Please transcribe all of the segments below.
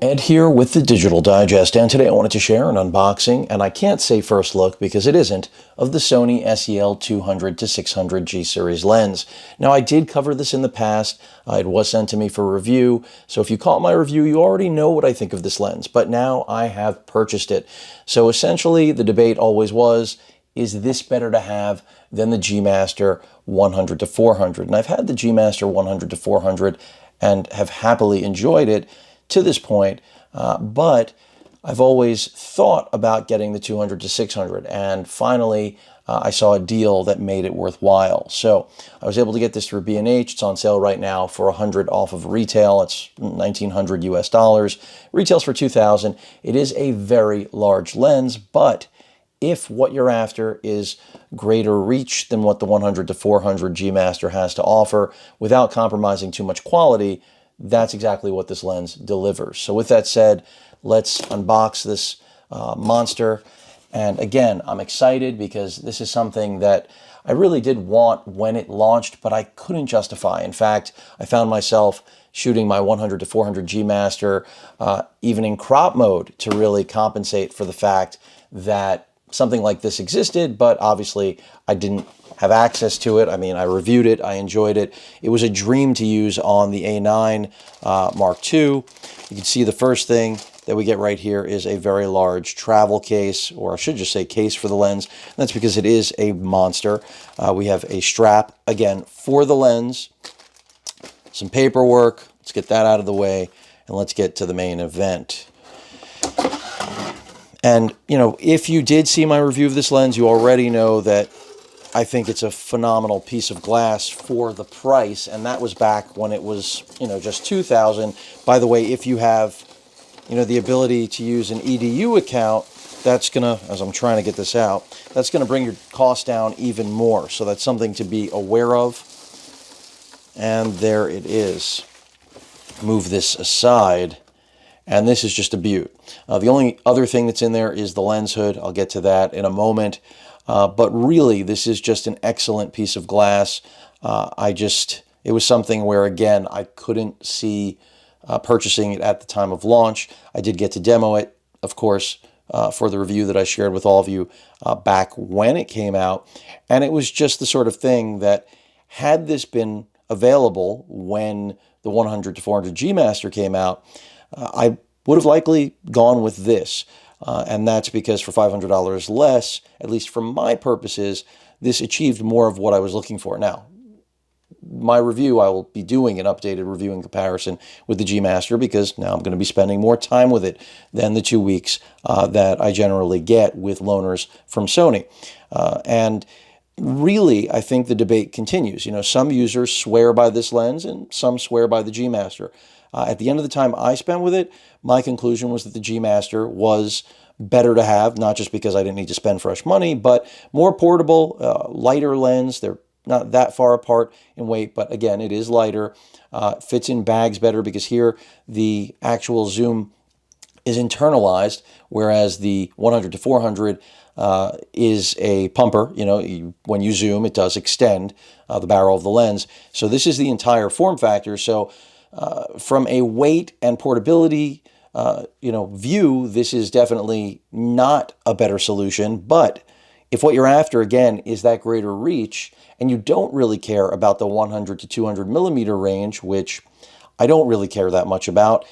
Ed here with the Digital Digest, and today I wanted to share an unboxing, and I can't say first look because it isn't, of the Sony SEL 200 to 600 G series lens. Now, I did cover this in the past. It was sent to me for review, so if you caught my review, you already know what I think of this lens, but now I have purchased it. So essentially, the debate always was, is this better to have than the G Master 100 to 400? And I've had the G Master 100 to 400 and have happily enjoyed it to this point, but I've always thought about getting the 200 to 600, and finally I saw a deal that made it worthwhile. So I was able to get this through B&H. It's on sale right now for $100 off of retail. It's $1,900 US. Retails for $2,000. It is a very large lens, but if what you're after is greater reach than what the 100 to 400 G Master has to offer without compromising too much quality, that's exactly what this lens delivers. So with that said, let's unbox this monster. And again, I'm excited because this is something that I really did want when it launched, but I couldn't justify. In fact, I found myself shooting my 100 to 400 G Master even in crop mode to really compensate for the fact that something like this existed, but obviously I didn't have access to it. I mean, I reviewed it, I enjoyed it. It was a dream to use on the A9 Mark II. You can see the first thing that we get right here is a very large travel case, or I should just say case for the lens. And that's because it is a monster. We have a strap, again, for the lens, some paperwork. Let's get that out of the way, and let's get to the main event. And, you know, if you did see my review of this lens, you already know that I think it's a phenomenal piece of glass for the price. And that was back when it was, you know, just $2,000. By the way, if you have, you know, the ability to use an EDU account, that's going to, as I'm trying to get this out, that's going to bring your cost down even more. So that's something to be aware of. And there it is. Move this aside. And this is just a beaut. The only other thing that's in there is the lens hood. I'll get to that in a moment. But really, this is just an excellent piece of glass. It was something where, again, I couldn't see purchasing it at the time of launch. I did get to demo it, of course, for the review that I shared with all of you back when it came out. And it was just the sort of thing that, had this been available when the 100 to 400 G Master came out, I would have likely gone with this. And that's because for $500 less, at least for my purposes, this achieved more of what I was looking for. Now, my review, I will be doing an updated review in comparison with the G Master because now I'm going to be spending more time with it than the 2 weeks that I generally get with loaners from Sony. And really, I think the debate continues. You know, some users swear by this lens and some swear by the G Master. At the end of the time I spent with it, my conclusion was that the G Master was better to have, not just because I didn't need to spend fresh money, but more portable, lighter lens. They're not that far apart in weight, but again, it is lighter. Fits in bags better because here the actual zoom is internalized, whereas the 100 to 400 is a pumper. You know, when you zoom, it does extend the barrel of the lens. So this is the entire form factor. So from a weight and portability, view, this is definitely not a better solution. But if what you're after, again, is that greater reach, and you don't really care about the 100 to 200 millimeter range, which I don't really care that much about,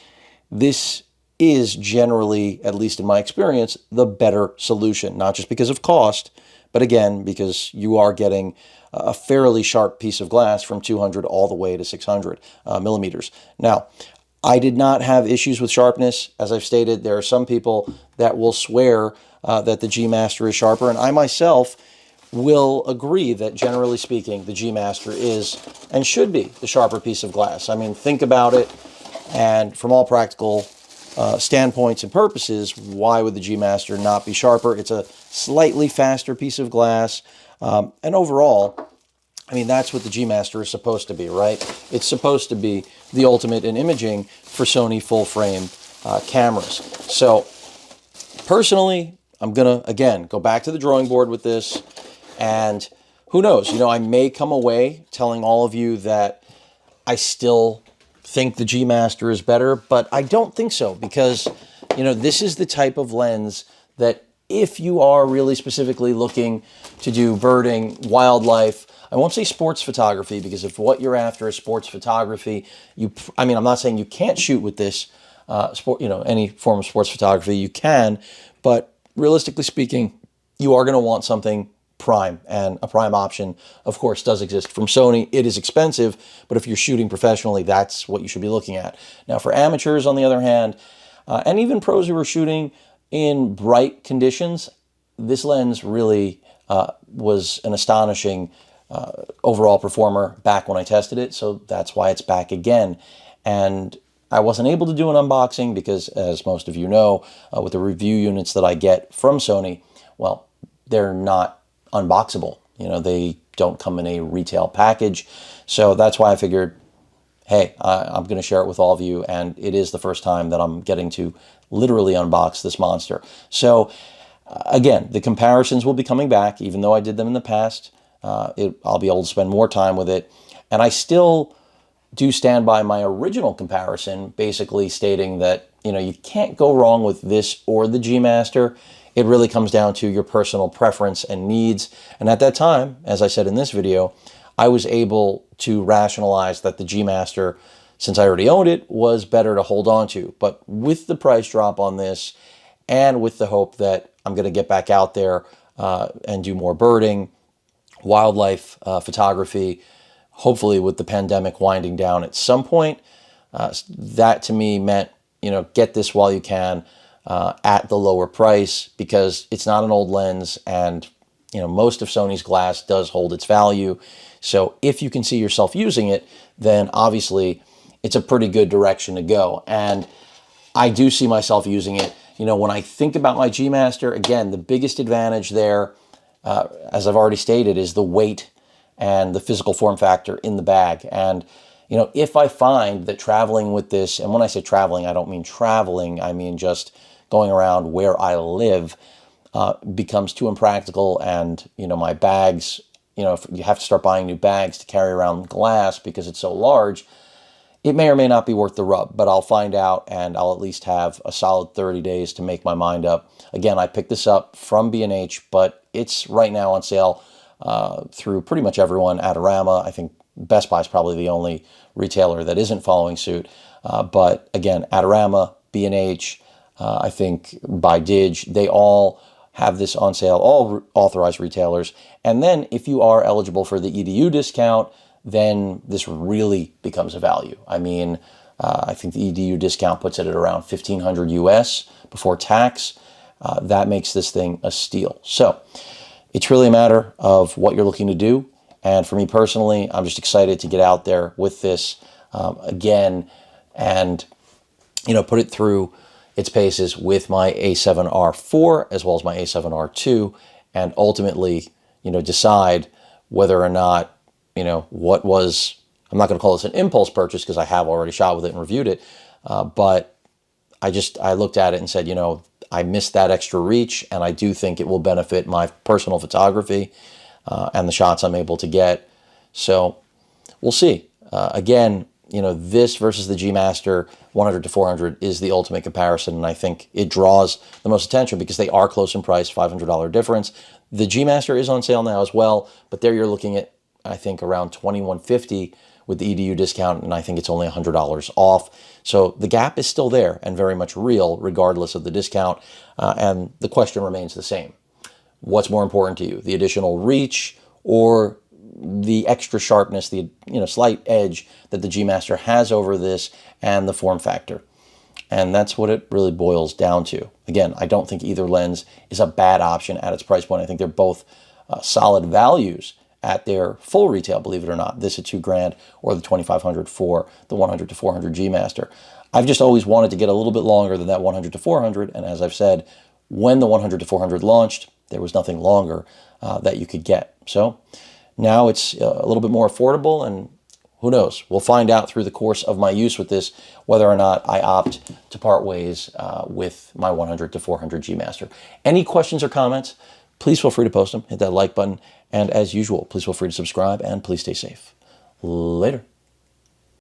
this is generally, at least in my experience, the better solution. Not just because of cost, but again, because you are getting a fairly sharp piece of glass from 200 all the way to 600 millimeters. Now, I did not have issues with sharpness. As I've stated, there are some people that will swear that the G Master is sharper, and I myself will agree that, generally speaking, the G Master is and should be the sharper piece of glass. I mean, think about it, and from all practical standpoints and purposes, why would the G Master not be sharper? It's a slightly faster piece of glass. And overall, I mean, that's what the G Master is supposed to be, right? It's supposed to be the ultimate in imaging for Sony full-frame cameras. So, personally, I'm going to, again, go back to the drawing board with this. And who knows? I may come away telling all of you that I still think the G Master is better, but I don't think so, because, this is the type of lens that if you are really specifically looking to do birding, wildlife, I won't say sports photography, because if what you're after is sports photography, I'm not saying you can't shoot with this any form of sports photography, you can, but realistically speaking, you are going to want something prime, and a prime option, of course, does exist from Sony. It is expensive, but if you're shooting professionally, that's what you should be looking at. Now, for amateurs, on the other hand, and even pros who are shooting in bright conditions, this lens really was an astonishing overall performer back when I tested it, so that's why it's back again. And I wasn't able to do an unboxing because, as most of you know, with the review units that I get from Sony, well, they're not unboxable. They don't come in a retail package. So that's why I figured, hey, I'm going to share it with all of you. And it is the first time that I'm getting to literally unbox this monster. So again, the comparisons will be coming back, even though I did them in the past. I'll be able to spend more time with it. And I still do stand by my original comparison, basically stating that, you can't go wrong with this or the G Master. It really comes down to your personal preference and needs. And at that time, as I said in this video, I was able to rationalize that the G Master, since I already owned it, was better to hold on to. But with the price drop on this, and with the hope that I'm going to get back out there and do more birding, wildlife photography, hopefully with the pandemic winding down at some point, that to me meant, get this while you can. At the lower price, because it's not an old lens, and most of Sony's glass does hold its value. So if you can see yourself using it, then obviously it's a pretty good direction to go. And I do see myself using it. When I think about my G Master, again, the biggest advantage there, as I've already stated, is the weight and the physical form factor in the bag. And if I find that traveling with this, and when I say traveling, I don't mean traveling, I mean just going around where I live, becomes too impractical, and my bags, if you have to start buying new bags to carry around glass because it's so large, it may or may not be worth the rub. But I'll find out, and I'll at least have a solid 30 days to make my mind up. Again, I picked this up from B&H, but it's right now on sale through pretty much everyone. Adorama, I think Best Buy is probably the only retailer that isn't following suit. But again, Adorama, B&H, I think by Dig, they all have this on sale, all authorized retailers. And then if you are eligible for the EDU discount, then this really becomes a value. I think the EDU discount puts it at around $1,500 US before tax. That makes this thing a steal. So it's really a matter of what you're looking to do. And for me personally, I'm just excited to get out there with this again, and put it through its paces with my A7R4 as well as my A7R2, and ultimately, decide whether or not, what was, I'm not going to call this an impulse purchase because I have already shot with it and reviewed it, but I looked at it and said, I missed that extra reach, and I do think it will benefit my personal photography and the shots I'm able to get. So we'll see. Again, this versus the G Master 100 to 400 is the ultimate comparison, and I think it draws the most attention because they are close in price, $500 difference. The G Master is on sale now as well, but there you're looking at, I think, around $2,150 with the EDU discount, and I think it's only $100 off. So the gap is still there and very much real, regardless of the discount. And the question remains the same: what's more important to you, the additional reach or the extra sharpness, the slight edge that the G Master has over this, and the form factor? And that's what it really boils down to. Again, I don't think either lens is a bad option at its price point. I think they're both solid values at their full retail, believe it or not. This at $2,000 or the $2,500 for the 100 to 400 G Master. I've just always wanted to get a little bit longer than that 100 to 400, and as I've said, when the 100 to 400 launched, there was nothing longer that you could get. So now it's a little bit more affordable, and who knows? We'll find out through the course of my use with this whether or not I opt to part ways with my 100 to 400 G Master. Any questions or comments, please feel free to post them. Hit that like button. And as usual, please feel free to subscribe and please stay safe. Later.